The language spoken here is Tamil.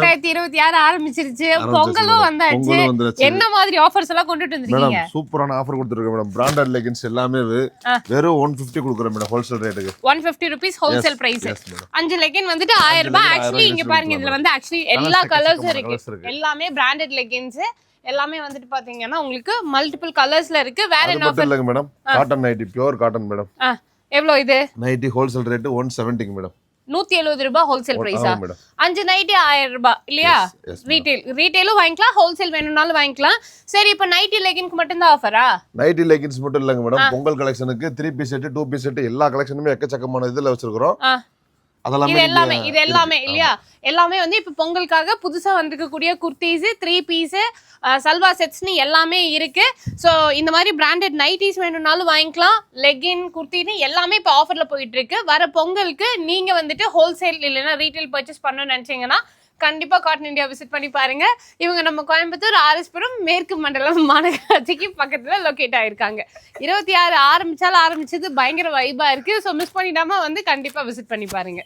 2026 ஆரம்பிச்சிருச்சு, பொங்கலும் வந்தாச்சு. என்ன மாதிரி ஆஃபர்ஸ் எல்லாம் கொண்டுட்டு வந்திருக்கீங்க? சூப்பரான ஆஃபர் கொடுத்துருக்கோம் மேடம். பிராண்டட் லெகின்ஸ் எல்லாமே வெறும் 150 கொடுக்குறோம் மேடம். ஹோல்சேல் ரேட்டுக்கு 150 ரூபீஸ் ஹோல்சேல் பிரைஸ். 5 லெகின் வந்துட்டு 1000 ரூபாய். ஆக்சுவலி இங்க பாருங்க, இதுல வந்து ஆக்சுவலி எல்லா கலர்ஸும் இருக்கு. எல்லாமே பிராண்டட் லெகின்ஸ். எல்லாமே வந்துட்டு பாத்தீங்கன்னா உங்களுக்கு மல்டிபிள் கலர்ஸ்ல இருக்கு. வேற என்ன ஆஃபர் இல்லங்க madam? Cotton nightie, pure cotton madam. எவ்வளவு இது? Nightie wholesale rate 170 madam. 170 ரூபாய் ஹோல்சேல் பிரைஸா? 5 நைட்டி 1000 ரூபாய் இல்லையா? ரீட்டைலும் வாங்கிக்கலாம், ஹோல்சேல் வேணும்னாலும் வாங்கிக்கலாம். சரி, இப்போ நைட்டி லெகின்க்கு மட்டும் தான் ஆஃபரா? நைட்டி லெகின்ஸ் மட்டும் இல்லங்க மேடம். பொங்கல் கலெக்ஷனுக்கு 3 பீஸ் செட், 2 பீஸ் செட் எல்லா கலெக்ஷனுமே எக்கச்சக்கமான இதுல வச்சிருக்கோம். இது எல்லாமே இல்லையா? எல்லாமே வந்து இப்ப பொங்கலுக்காக புதுசா வந்திருக்கக்கூடிய குர்த்திஸ், 3 பீஸ், சல்வா செட்ஸ்னு எல்லாமே இருக்கு. ஸோ இந்த மாதிரி பிராண்டட் நைட்டிஸ் வேணும்னாலும் வாங்கிக்கலாம். லெகின், குர்த்தின்னு எல்லாமே இப்போ ஆஃபர்ல போயிட்டு இருக்கு. வர பொங்கலுக்கு நீங்க வந்துட்டு ஹோல்சேல் இல்லைன்னா ரீட்டைல் பர்ச்சேஸ் பண்ணணும்னு நினைச்சீங்கன்னா கண்டிப்பா காட்டன் இந்தியா விசிட் பண்ணி பாருங்க. இவங்க நம்ம கோயம்புத்தூர் ஆர்எஸ்புரம் மேற்கு மண்டலம் மாநகராட்சிக்கு பக்கத்துல லொகேட் ஆயிருக்காங்க. 26 ஆரம்பிச்சது பயங்கர வைபா இருக்கு. ஸோ மிஸ் பண்ணிடாம வந்து கண்டிப்பா விசிட் பண்ணி பாருங்க.